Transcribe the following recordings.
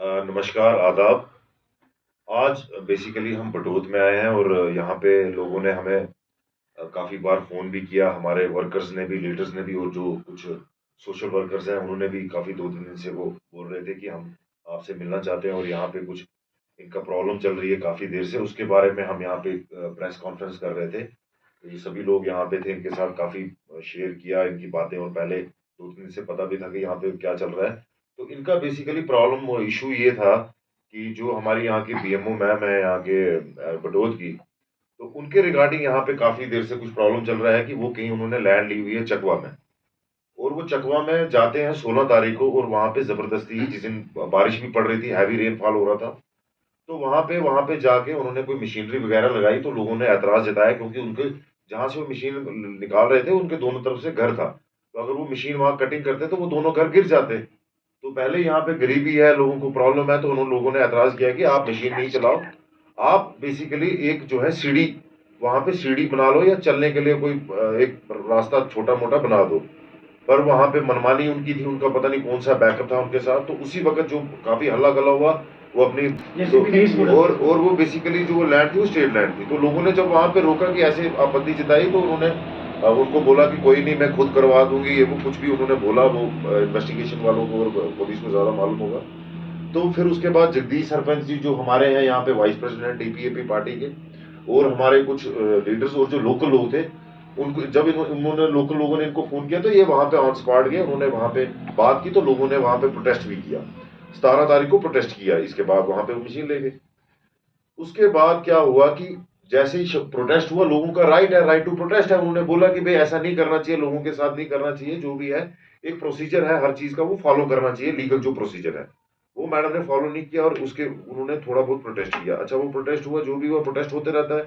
नमस्कार, आदाब। आज बेसिकली हम बटोत में आए हैं और यहाँ पे लोगों ने हमें काफ़ी बार फ़ोन भी किया, हमारे वर्कर्स ने भी, लीडर्स ने भी और जो कुछ सोशल वर्कर्स हैं, उन्होंने भी काफ़ी 2-3 दिन से वो बोल रहे थे कि हम आपसे मिलना चाहते हैं और यहाँ पे कुछ इनका प्रॉब्लम चल रही है काफ़ी देर से, उसके बारे में हम यहाँ पे प्रेस कॉन्फ्रेंस कर रहे थे। तो ये सभी लोग यहाँ पे थे, इनके साथ काफ़ी शेयर किया इनकी बातें और पहले 2-3 दिन से पता भी था कि यहाँ पे क्या चल रहा है। तो इनका बेसिकली प्रॉब्लम और इश्यू ये था कि जो हमारी यहाँ की बीएमओ मैम है यहाँ के बटोत की, तो उनके रिगार्डिंग यहाँ पे काफ़ी देर से कुछ प्रॉब्लम चल रहा है कि वो कहीं उन्होंने लैंड ली हुई है चकवा में और वो चकवा में जाते हैं 16 तारीख को और वहाँ पे ज़बरदस्ती जिस दिन बारिश भी पड़ रही थी, हैवी रेनफॉल हो रहा था, तो वहाँ पे जाके उन्होंने कोई मशीनरी वगैरह लगाई तो लोगों ने ऐतराज़ जताया क्योंकि उनके जहाँ से वो मशीन निकाल रहे थे उनके दोनों तरफ से घर था। तो अगर वो मशीन वहाँ कटिंग करते तो वो दोनों घर गिर जाते। तो पहले यहाँ पे गरीबी है, लोगों को प्रॉब्लम है तो उन लोगों ने ऐतराज़ किया कि आप मशीन नहीं चलाओ, आप बेसिकली एक जो है सीढ़ी वहाँ पे सीढ़ी बना लो या चलने के लिए कोई एक रास्ता छोटा-मोटा बना दो। पर वहाँ पे मनमानी उनकी थी, उनका पता नहीं कौन-सा बैकअप था उनके साथ, तो उसी वक़्त जो काफ़ी हल्ला-गुल्ला हुआ, वो अपनी तो और वो बेसिकली जो वो लैंड थी, वो स्टेट लैंड थी। तो लोगों ने जब वहाँ पे रोका कि ऐसे आपत्ति जताई, तो उन्होंने उनको बोला कि कोई नहीं, मैं खुद करवा दूँगी, ये वो कुछ भी उन्होंने बोला, वो इन्वेस्टिगेशन वालों को और पुलिस को ज़्यादा मालूम होगा। तो फिर उसके बाद जगदीश सरपंच जी जो हमारे हैं यहाँ पे वाइस प्रेसिडेंट डीपीएपी पार्टी के और हमारे कुछ लीडर्स और जो लोकल लोग थे, उनको जब उन्होंने लोकल लोगों ने इनको फ़ोन किया तो ये वहाँ पे ऑन स्पॉट गए, उन्होंने वहाँ पे बात की तो लोगों ने वहाँ पे प्रोटेस्ट भी किया। 17 तारीख को प्रोटेस्ट किया, इसके बाद वहाँ पे वो मशीन ले गए। उसके बाद क्या हुआ कि जैसे ही प्रोटेस्ट हुआ, लोगों का राइट है, राइट टू प्रोटेस्ट है, उन्होंने बोला कि भाई ऐसा नहीं करना चाहिए, लोगों के साथ नहीं करना चाहिए, जो भी है एक प्रोसीजर है हर चीज का, वो फॉलो करना चाहिए, लीगल जो प्रोसीजर है वो मैडम ने फॉलो नहीं किया और उसके उन्होंने थोड़ा बहुत प्रोटेस्ट किया। अच्छा, वो प्रोटेस्ट हुआ, जो भी हुआ प्रोटेस्ट होते रहता है,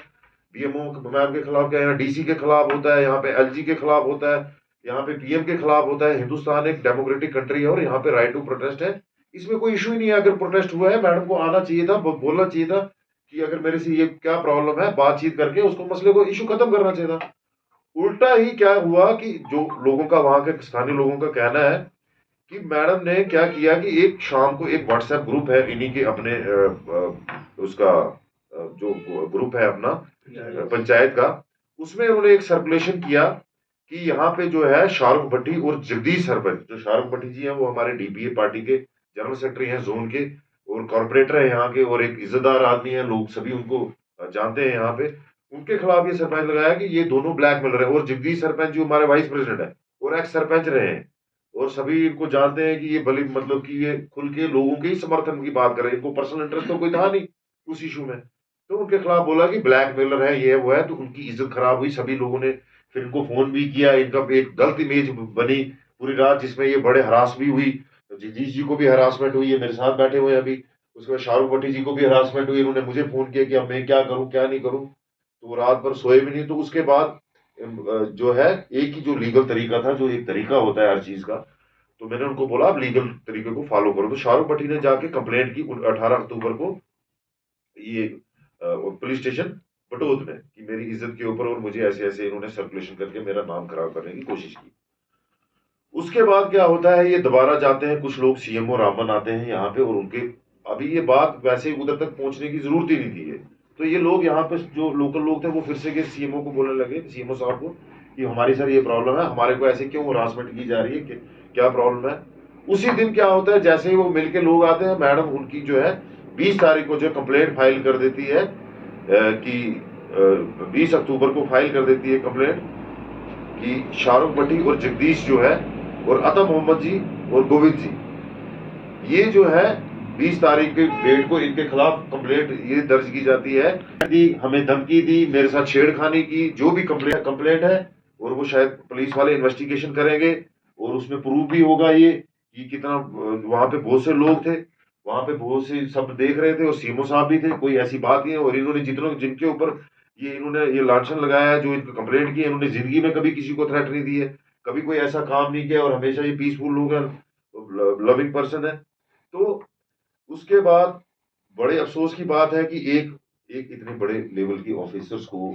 बीएमओ मैम के खिलाफ क्या है, डीसी के खिलाफ होता है, यहाँ पे एलजी के खिलाफ होता है, यहाँ पे पीएम के खिलाफ होता है। हिंदुस्तान एक डेमोक्रेटिक कंट्री है और यहाँ पे राइट टू प्रोटेस्ट है, इसमें कोई इशू ही नहीं है। अगर प्रोटेस्ट हुआ है, मैडम को आना चाहिए था, बोलना चाहिए था कि अगर मेरे से ये क्या प्रॉब्लम है, बातचीत करके उसको मसले को इशू खत्म करना चाहिए था। उल्टा ही क्या हुआ कि जो लोगों का वहां के स्थानीय लोगों का कहना है कि मैडम ने क्या किया कि एक शाम को एक व्हाट्सएप ग्रुप है इन्हीं के अपने उसका जो ग्रुप है अपना पंचायत का, उसमें उन्होंने एक सर्कुलेशन किया कि यहाँ पे जो है शाहरुख भट्टी और जगदीश सरपंच, जो शाहरुख भट्टी जी हैं वो हमारे डीपीए पार्टी के जनरल सेक्रेटरी हैं जोन के और कॉर्पोरेटर है यहाँ के और एक इज्जतदार आदमी है, लोग सभी उनको जानते हैं यहाँ पे। उनके खिलाफ ये सरपंच लगाया कि ये दोनों ब्लैकमेल रहे हैं और जगदीश सरपंच जो हमारे वाइस प्रेसिडेंट है और एक्स सरपंच रहे हैं और सभी इनको जानते हैं कि ये भली मतलब कि ये खुल के लोगों के ही समर्थन की बात कर रहे हैं, इनको पर्सनल इंटरेस्ट तो कोई था नहीं उस इशू में। तो उनके खिलाफ बोला कि ब्लैकमेलर है, ये वो है, तो उनकी इज्जत खराब हुई। सभी लोगों ने फिर इनको फोन भी किया, इनका एक गलत इमेज बनी पूरी रात जिसमें ये बड़े हरास भी हुई, जगदीश जी को भी हरासमेंट हुई, ये मेरे साथ बैठे हुए हैं अभी। उसके बाद शाहरुख भट्टी जी को भी हरासमेंट हुई, उन्होंने मुझे फोन किया कि अब मैं क्या करूं क्या नहीं करूं, तो वो रात भर सोए भी नहीं। तो उसके बाद जो है एक ही जो लीगल तरीका था, जो एक तरीका होता है हर चीज का, तो मैंने उनको बोला आप लीगल तरीके को फॉलो करो। तो शाहरुख भट्टी ने जाके कंप्लेंट की 18 अक्टूबर को ये पुलिस स्टेशन बटोत में कि मेरी इज्जत के ऊपर और मुझे ऐसे ऐसे इन्होंने सर्कुलेशन करके मेरा नाम खराब करने की कोशिश की। उसके बाद क्या होता है, ये दोबारा जाते हैं कुछ लोग, सीएमओ रामन आते हैं यहाँ पे और उनके अभी ये बात वैसे उधर तक पहुंचने की जरूरत ही नहीं थी ये, तो ये लोग यहाँ पे जो लोकल लोग थे वो फिर से के सीएमओ को बोलने लगे, सीएमओ साहब को, कि हमारी सर ये प्रॉब्लम है, हमारे को ऐसे क्यों हरासमेंट की जा रही है, क्या प्रॉब्लम है। उसी दिन क्या होता है, जैसे ही वो मिलके लोग आते हैं, मैडम उनकी जो है 20 तारीख को जो कंप्लेंट फाइल कर देती है कि 20 अक्टूबर को फाइल कर देती है कंप्लेंट कि शाहरुख भट्टी और जगदीश जो है और अता मोहम्मद जी और गोविंद जी, ये जो है 20 तारीख के डेट को इनके खिलाफ कंप्लेंट ये दर्ज की जाती है दी, हमें धमकी दी, मेरे साथ छेड़खानी की, जो भी कंप्लेंट है, और वो शायद पुलिस वाले इन्वेस्टिगेशन करेंगे और उसमें प्रूफ भी होगा ये कि कितना वहां पे बहुत से लोग थे, वहां पे बहुत से सब देख रहे थे और सीएमओ साहब भी थे, कोई ऐसी बात नहीं है। और इन्होंने जितनों जिनके ऊपर ये इन्होंने ये लांछन लगाया है, जो इनको कंप्लेंट की है, इन्होंने जिंदगी में कभी किसी को थ्रेट नहीं दी है, कभी कोई ऐसा काम नहीं किया और हमेशा ये पीसफुल लोग हैं, लविंग पर्सन है। तो उसके बाद बड़े अफसोस की बात है कि एक एक इतने बड़े लेवल की ऑफिसर्स को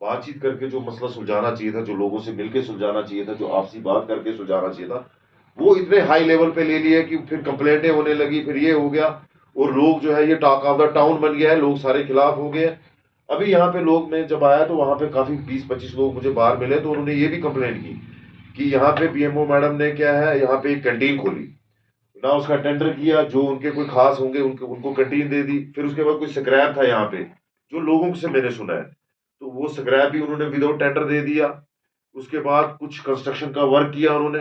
बातचीत करके जो मसला सुलझाना चाहिए था, जो लोगों से मिलकर सुलझाना चाहिए था, जो आपसी बात करके सुलझाना चाहिए था, वो इतने हाई लेवल पे ले लिया कि फिर कंप्लेंटें होने लगी, फिर ये हो गया। और लोग जो है ये टॉक ऑफ द टाउन बन गया है, लोग सारे खिलाफ हो गए हैं। अभी यहाँ पे लोग, मैं जब आया तो वहाँ पे काफी 20-25 लोग मुझे बाहर मिले, तो उन्होंने ये भी कंप्लेंट की कि यहाँ पे बीएमओ मैडम ने क्या है, यहाँ पे एक कैंटीन खोली, ना उसका टेंडर किया, जो उनके कोई खास होंगे उनको कैंटीन दे दी। फिर उसके बाद कोई स्क्रैप था यहाँ पे, जो लोगों से मैंने सुना है, तो वो स्क्रैप भी उन्होंने विदाउट टेंडर दे दिया। उसके बाद कुछ कंस्ट्रक्शन का वर्क किया उन्होंने,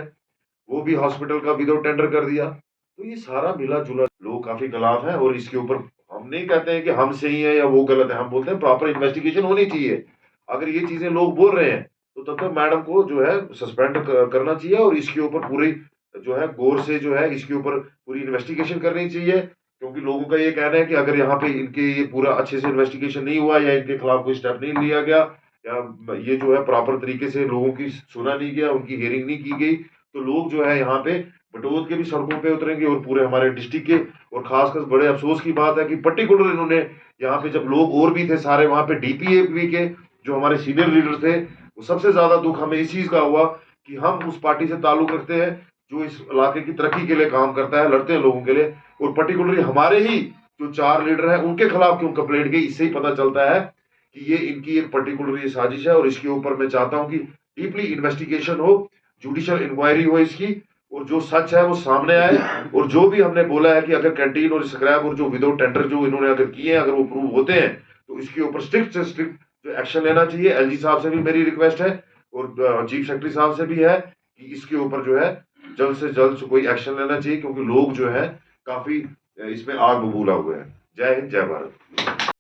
वो भी हॉस्पिटल का विदाउट टेंडर कर दिया। तो ये सारा मिला जुला, लोग काफी खिलाफ हैं। और इसके ऊपर हम नहीं कहते हैं कि हम सही है या वो गलत है, हम बोलते हैं प्रॉपर इन्वेस्टिगेशन होनी चाहिए। अगर ये चीजें लोग बोल रहे हैं तो तब तक मैडम को जो है सस्पेंड करना चाहिए, और इसके ऊपर पूरी जो है गौर से जो है इसके ऊपर पूरी इन्वेस्टिगेशन करनी चाहिए। क्योंकि लोगों का ये कहना है कि अगर यहाँ पे इनके ये पूरा अच्छे से इन्वेस्टिगेशन नहीं हुआ, या इनके खिलाफ कोई स्टेप नहीं लिया गया, या ये जो है प्रॉपर तरीके से लोगों की सुना नहीं गया, उनकी हियरिंग नहीं की गई, तो लोग जो है यहाँ पे बटोत के भी सड़कों पे उतरेंगे, और पूरे हमारे डिस्ट्रिक्ट के। और खासकर बड़े अफसोस की बात है कि पर्टिकुलर इन्होंने यहाँ पे, जब लोग और भी थे सारे वहां पे डीपीएपी के जो हमारे सीनियर लीडर थे, वो सबसे ज्यादा दुख हमें इस चीज का हुआ कि हम उस पार्टी से ताल्लुक रखते हैं जो इस इलाके की तरक्की के लिए काम करता है, लड़ते हैं लोगों के लिए, और पर्टिकुलरली हमारे ही जो 4 लीडर हैं उनके खिलाफ क्यों कंप्लेंट गई, इससे ही पता चलता है कि ये इनकी एक पर्टिकुलर ये साजिश है। और इसके ऊपर मैं चाहता हूं कि डीपली इन्वेस्टिगेशन हो, जुडिशियल इंक्वायरी हो इसकी, और जो सच है वो सामने आए। और जो भी हमने बोला है कि अगर कैंटीन और स्क्रैप और जो विदाउट टेंडर जो इन्होंने अगर किए हैं, अगर वो प्रूव होते हैं, तो इसके ऊपर स्ट्रिक्ट से स्ट्रिक्ट जो एक्शन लेना चाहिए। एलजी साहब से भी मेरी रिक्वेस्ट है, और चीफ सेक्रेटरी साहब से भी है कि इसके ऊपर जो है जल्द से जल्द कोई एक्शन लेना चाहिए, क्योंकि लोग जो है काफी इसमें आग बबूला हुए हैं। जय हिंद, जय भारत।